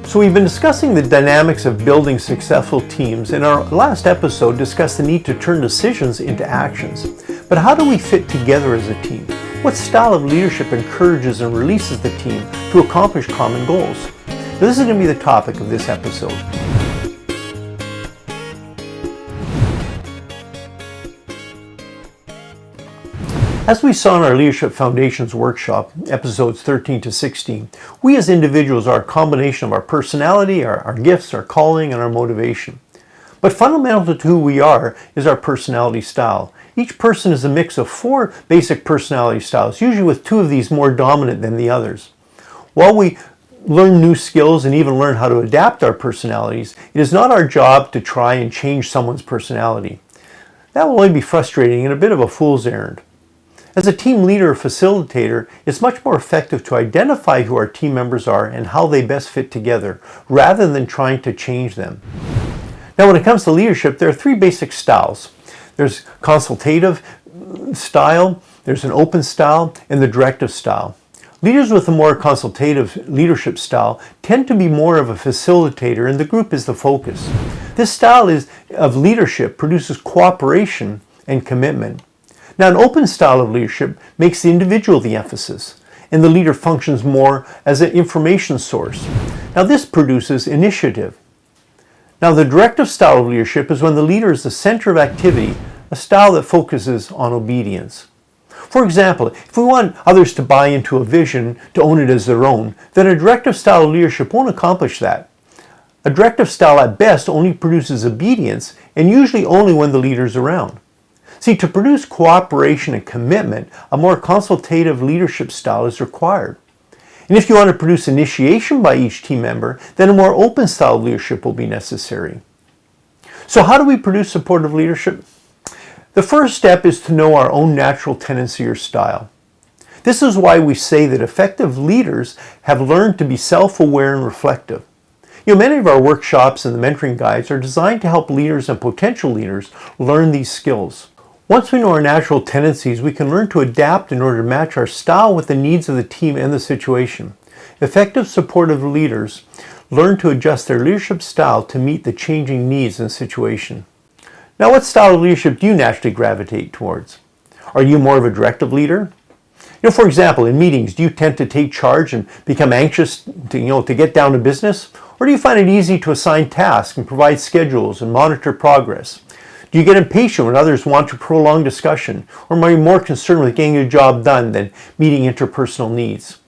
So we've been discussing the dynamics of building successful teams. In our last episode, discussed the need to turn decisions into actions. But how do we fit together as a team? What style of leadership encourages and releases the team to accomplish common goals? Now, this is going to be the topic of this episode. As we saw in our Leadership Foundations workshop, episodes 13 to 16, we as individuals are a combination of our personality, our gifts, our calling, and our motivation. But fundamental to who we are is our personality style. Each person is a mix of 4 basic personality styles, usually with 2 of these more dominant than the others. While we learn new skills and even learn how to adapt our personalities, it is not our job to try and change someone's personality. That will only be frustrating and a bit of a fool's errand. As a team leader or facilitator, it's much more effective to identify who our team members are and how they best fit together, rather than trying to change them. Now, when it comes to leadership, there are 3 basic styles. There's consultative style, there's an open style, and the directive style. Leaders with a more consultative leadership style tend to be more of a facilitator, and the group is the focus. This style of leadership produces cooperation and commitment. Now, an open style of leadership makes the individual the emphasis, and the leader functions more as an information source. Now, this produces initiative. Now, the directive style of leadership is when the leader is the center of activity, a style that focuses on obedience. For example, if we want others to buy into a vision, to own it as their own, then a directive style of leadership won't accomplish that. A directive style at best only produces obedience, and usually only when the leader is around. See, to produce cooperation and commitment, a more consultative leadership style is required. And if you want to produce initiation by each team member, then a more open style of leadership will be necessary. So how do we produce supportive leadership? The first step is to know our own natural tendency or style. This is why we say that effective leaders have learned to be self-aware and reflective. Many of our workshops and the mentoring guides are designed to help leaders and potential leaders learn these skills. Once we know our natural tendencies, we can learn to adapt in order to match our style with the needs of the team and the situation. Effective supportive leaders learn to adjust their leadership style to meet the changing needs and situation. Now, what style of leadership do you naturally gravitate towards? Are you more of a directive leader? For example, in meetings, do you tend to take charge and become anxious to get down to business? Or do you find it easy to assign tasks and provide schedules and monitor progress? Do you get impatient when others want to prolong discussion? Or are you more concerned with getting your job done than meeting interpersonal needs?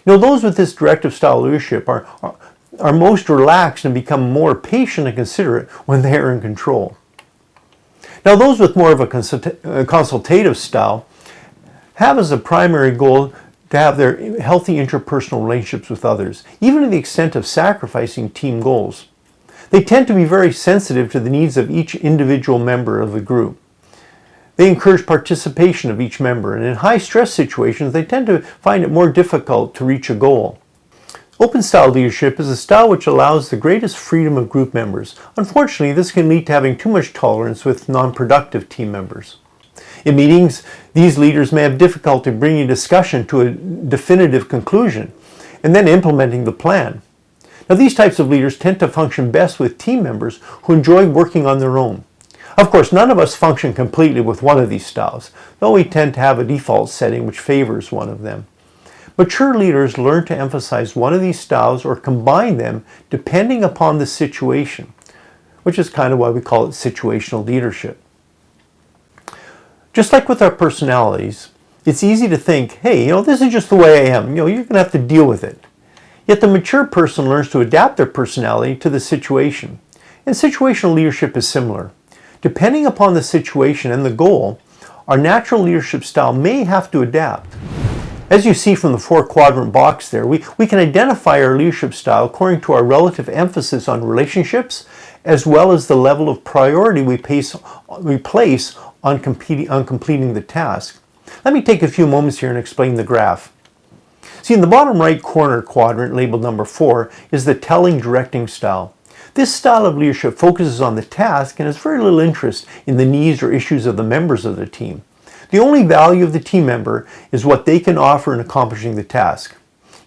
Those with this directive style leadership are most relaxed and become more patient and considerate when they are in control. Now, those with more of a consultative style have as a primary goal to have their healthy interpersonal relationships with others, even to the extent of sacrificing team goals. They tend to be very sensitive to the needs of each individual member of the group. They encourage participation of each member, and in high-stress situations, they tend to find it more difficult to reach a goal. Open style leadership is a style which allows the greatest freedom of group members. Unfortunately, this can lead to having too much tolerance with non-productive team members. In meetings, these leaders may have difficulty bringing discussion to a definitive conclusion and then implementing the plan. Now, these types of leaders tend to function best with team members who enjoy working on their own. Of course, none of us function completely with one of these styles, though we tend to have a default setting which favors one of them. Mature leaders learn to emphasize one of these styles or combine them depending upon the situation, which is kind of why we call it situational leadership. Just like with our personalities, it's easy to think, hey, this is just the way I am. You're going to have to deal with it. Yet the mature person learns to adapt their personality to the situation. And situational leadership is similar. Depending upon the situation and the goal, our natural leadership style may have to adapt. As you see from the 4-quadrant box there, we can identify our leadership style according to our relative emphasis on relationships, as well as the level of priority we place on completing the task. Let me take a few moments here and explain the graph. See, in the bottom right corner quadrant, labeled number 4, is the telling directing style. This style of leadership focuses on the task and has very little interest in the needs or issues of the members of the team. The only value of the team member is what they can offer in accomplishing the task.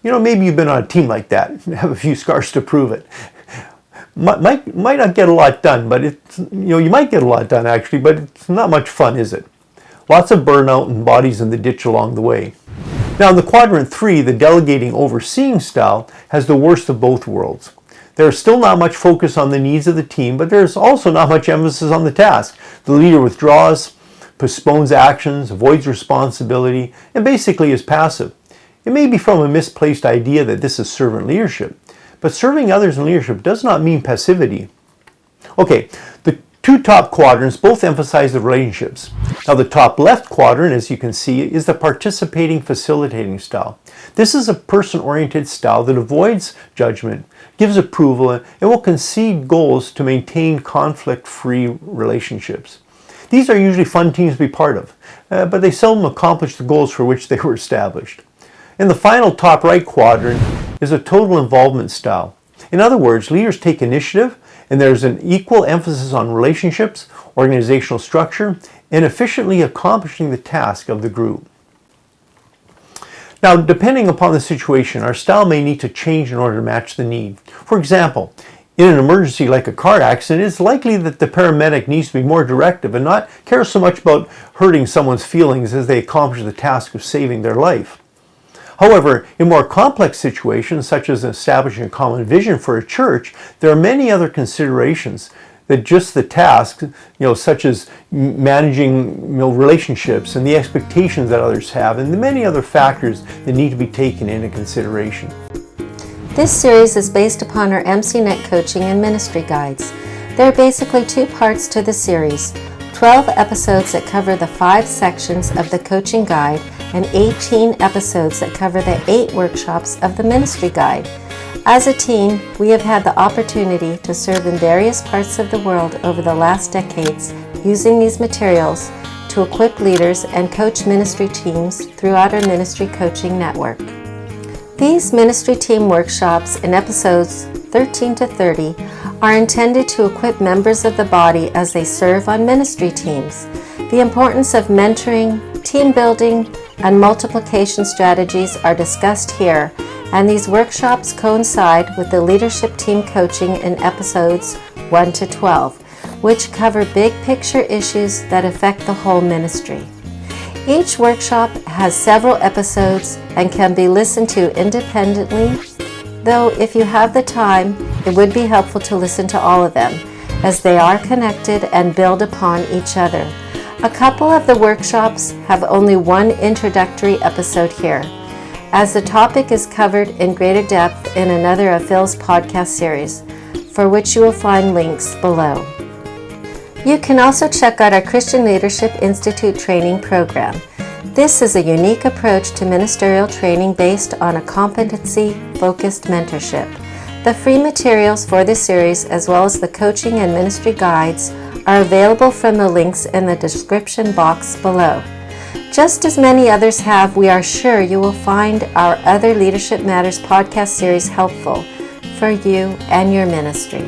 Maybe you've been on a team like that and have a few scars to prove it. Might not get a lot done, but you might get a lot done actually, but it's not much fun, is it? Lots of burnout and bodies in the ditch along the way. Now in the quadrant 3, the delegating overseeing style has the worst of both worlds. There's still not much focus on the needs of the team, but there's also not much emphasis on the task. The leader withdraws, postpones actions, avoids responsibility, and basically is passive. It may be from a misplaced idea that this is servant leadership, but serving others in leadership does not mean passivity. Okay, the two top quadrants both emphasize the relationships. Now the top left quadrant, as you can see, is the participating facilitating style. This is a person-oriented style that avoids judgment, gives approval, and will concede goals to maintain conflict-free relationships. These are usually fun teams to be part of, but they seldom accomplish the goals for which they were established. In the final top right quadrant is a total involvement style. In other words, leaders take initiative, and there's an equal emphasis on relationships, organizational structure, and efficiently accomplishing the task of the group. Now, depending upon the situation, our style may need to change in order to match the need. For example, in an emergency like a car accident, it's likely that the paramedic needs to be more directive and not care so much about hurting someone's feelings as they accomplish the task of saving their life. However, in more complex situations, such as establishing a common vision for a church, there are many other considerations that just the task, such as managing relationships and the expectations that others have, and the many other factors that need to be taken into consideration. This series is based upon our MCNet coaching and ministry guides. There are basically two parts to the series, 12 episodes that cover the 5 sections of the coaching guide and 18 episodes that cover the 8 workshops of the ministry guide. As a team, we have had the opportunity to serve in various parts of the world over the last decades using these materials to equip leaders and coach ministry teams throughout our ministry coaching network. These ministry team workshops in episodes 13 to 30 are intended to equip members of the body as they serve on ministry teams. The importance of mentoring, team building, and multiplication strategies are discussed here, and these workshops coincide with the leadership team coaching in episodes 1 to 12, which cover big picture issues that affect the whole ministry. Each workshop has several episodes and can be listened to independently, though if you have the time, it would be helpful to listen to all of them, as they are connected and build upon each other. A couple of the workshops have only one introductory episode here, as the topic is covered in greater depth in another of Phil's podcast series, for which you will find links below. You can also check out our Christian Leadership Institute training program. This is a unique approach to ministerial training based on a competency-focused mentorship. The free materials for this series, as well as the coaching and ministry guides, are available from the links in the description box below. Just as many others have, we are sure you will find our other Leadership Matters podcast series helpful for you and your ministry.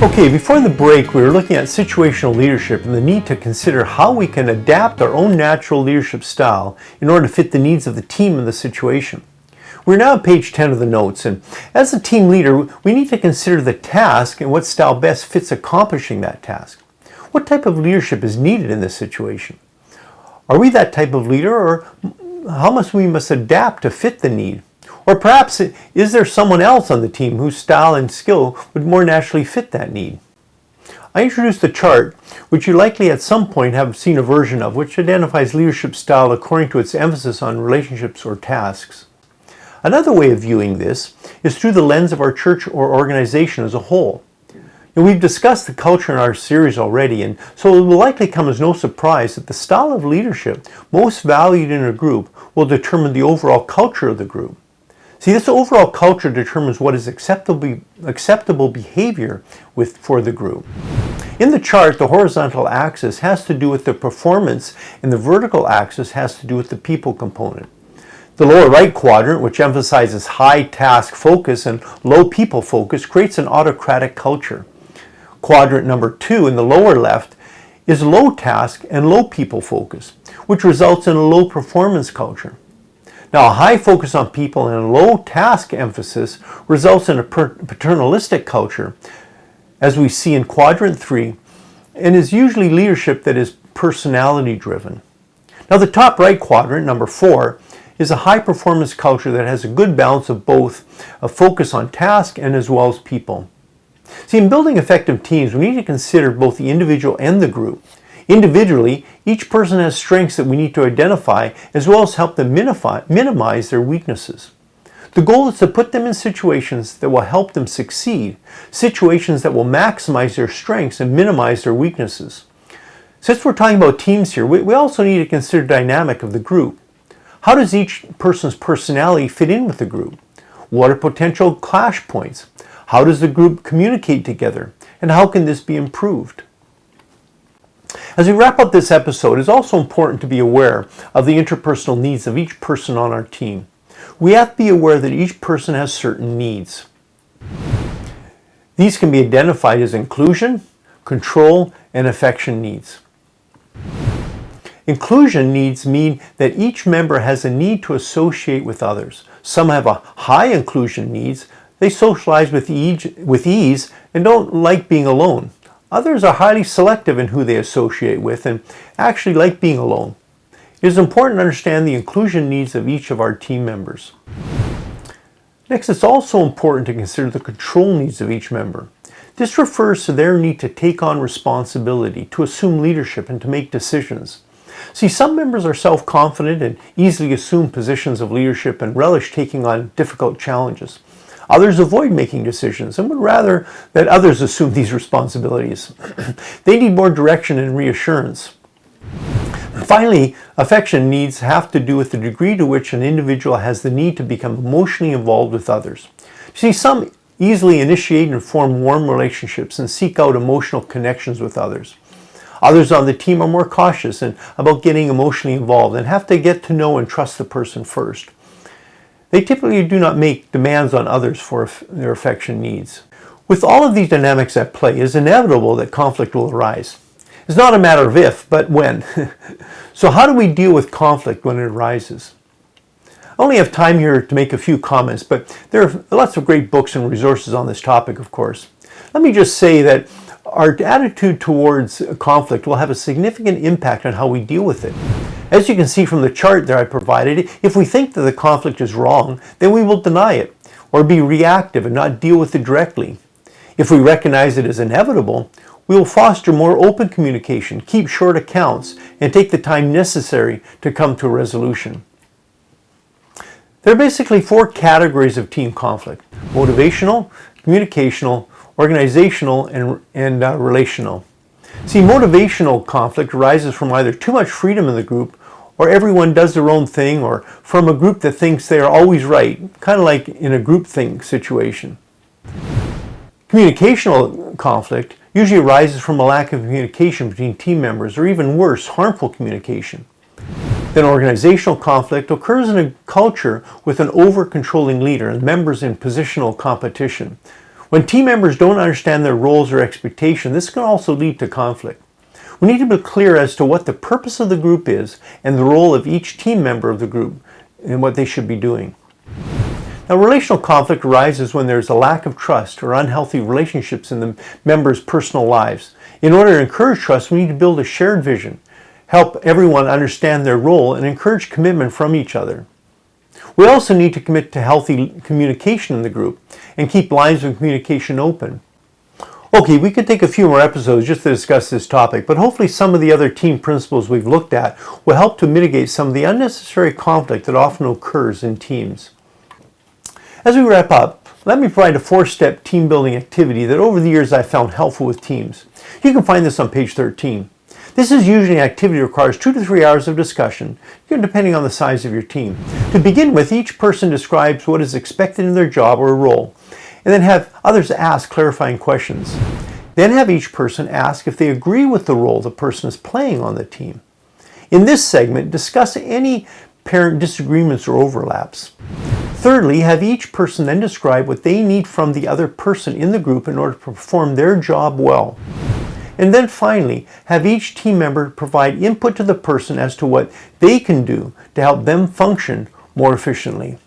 Okay, before the break, we were looking at situational leadership and the need to consider how we can adapt our own natural leadership style in order to fit the needs of the team and the situation. We're now at page 10 of the notes, and as a team leader, we need to consider the task and what style best fits accomplishing that task. What type of leadership is needed in this situation? Are we that type of leader, or how much we must adapt to fit the need? Or perhaps, is there someone else on the team whose style and skill would more naturally fit that need? I introduced a chart, which you likely at some point have seen a version of, which identifies leadership style according to its emphasis on relationships or tasks. Another way of viewing this is through the lens of our church or organization as a whole. We've discussed the culture in our series already, and so it will likely come as no surprise that the style of leadership most valued in a group will determine the overall culture of the group. See, this overall culture determines what is acceptable behavior for the group. In the chart, the horizontal axis has to do with the performance, and the vertical axis has to do with the people component. The lower right quadrant, which emphasizes high task focus and low people focus, creates an autocratic culture. Quadrant number 2 in the lower left is low task and low people focus. which results in a low performance culture. Now, a high focus on people and a low task emphasis results in a paternalistic culture, as we see in quadrant 3, and is usually leadership that is personality driven. Now, the top right quadrant, number 4, is a high performance culture that has a good balance of both a focus on task and as well as people. See, in building effective teams, we need to consider both the individual and the group. Individually, each person has strengths that we need to identify as well as help them minimize their weaknesses. The goal is to put them in situations that will help them succeed, situations that will maximize their strengths and minimize their weaknesses. Since we're talking about teams here, we also need to consider the dynamic of the group. How does each person's personality fit in with the group? What are potential clash points? How does the group communicate together? And how can this be improved? As we wrap up this episode, it's also important to be aware of the interpersonal needs of each person on our team. We have to be aware that each person has certain needs. These can be identified as inclusion, control, and affection needs. Inclusion needs mean that each member has a need to associate with others. Some have a high inclusion needs. They socialize with ease and don't like being alone. Others are highly selective in who they associate with and actually like being alone. It is important to understand the inclusion needs of each of our team members. Next, it's also important to consider the control needs of each member. This refers to their need to take on responsibility, to assume leadership, and to make decisions. See, some members are self-confident and easily assume positions of leadership and relish taking on difficult challenges. Others avoid making decisions and would rather that others assume these responsibilities. They need more direction and reassurance. Finally, affection needs have to do with the degree to which an individual has the need to become emotionally involved with others. See, some easily initiate and form warm relationships and seek out emotional connections with others. Others on the team are more cautious about getting emotionally involved and have to get to know and trust the person first. They typically do not make demands on others for their affection needs. With all of these dynamics at play, it is inevitable that conflict will arise. It's not a matter of if, but when. So how do we deal with conflict when it arises? I only have time here to make a few comments, but there are lots of great books and resources on this topic, of course. Let me just say that our attitude towards conflict will have a significant impact on how we deal with it. As you can see from the chart that I provided, if we think that the conflict is wrong, then we will deny it or be reactive and not deal with it directly. If we recognize it as inevitable, we will foster more open communication, keep short accounts, and take the time necessary to come to a resolution. There are basically 4 categories of team conflict: motivational, communicational, organizational, and relational. See, motivational conflict arises from either too much freedom in the group, or everyone does their own thing, or from a group that thinks they are always right, kind of like in a groupthink situation. Communicational conflict usually arises from a lack of communication between team members, or even worse, harmful communication. Then organizational conflict occurs in a culture with an over-controlling leader and members in positional competition. When team members don't understand their roles or expectations, this can also lead to conflict. We need to be clear as to what the purpose of the group is and the role of each team member of the group and what they should be doing. Now, relational conflict arises when there's a lack of trust or unhealthy relationships in the members' personal lives. In order to encourage trust, we need to build a shared vision, help everyone understand their role, and encourage commitment from each other. We also need to commit to healthy communication in the group and keep lines of communication open. Okay, we could take a few more episodes just to discuss this topic, but hopefully some of the other team principles we've looked at will help to mitigate some of the unnecessary conflict that often occurs in teams. As we wrap up, let me provide a 4-step team building activity that over the years I've found helpful with teams. You can find this on page 13. This is usually an activity that requires 2 to 3 hours of discussion, depending on the size of your team. To begin with, each person describes what is expected in their job or role, and then have others ask clarifying questions. Then have each person ask if they agree with the role the person is playing on the team. In this segment, discuss any apparent disagreements or overlaps. Thirdly, have each person then describe what they need from the other person in the group in order to perform their job well. And then finally, have each team member provide input to the person as to what they can do to help them function more efficiently.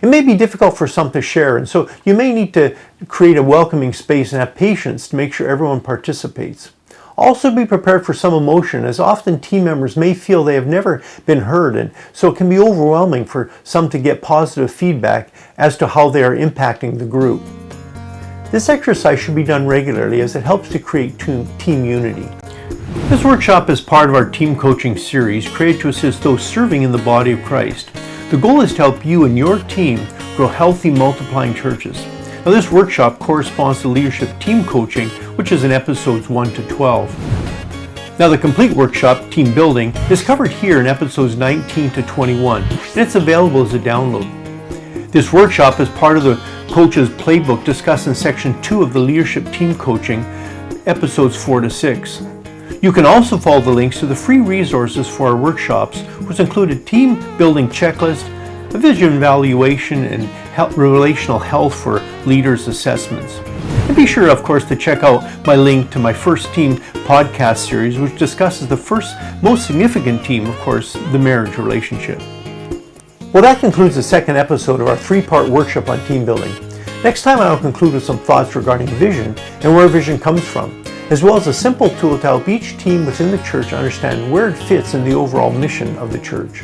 It may be difficult for some to share, and so you may need to create a welcoming space and have patience to make sure everyone participates. Also be prepared for some emotion, as often team members may feel they have never been heard, and so it can be overwhelming for some to get positive feedback as to how they are impacting the group. This exercise should be done regularly as it helps to create team unity. This workshop is part of our team coaching series created to assist those serving in the body of Christ. The goal is to help you and your team grow healthy, multiplying churches. Now, this workshop corresponds to leadership team coaching, which is in episodes 1 to 12. Now, the complete workshop, Team Building, is covered here in episodes 19 to 21, and it's available as a download. This workshop is part of the Coach's Playbook discussed in Section 2 of the Leadership Team Coaching, episodes 4 to 6. You can also follow the links to the free resources for our workshops, which include a team building checklist, a vision evaluation, and relational health for leaders assessments. And be sure, of course, to check out my link to my First Team podcast series, which discusses the first most significant team, of course, the marriage relationship. Well, that concludes the second episode of our three-part workshop on team building. Next time I will conclude with some thoughts regarding vision and where vision comes from, as well as a simple tool to help each team within the church understand where it fits in the overall mission of the church.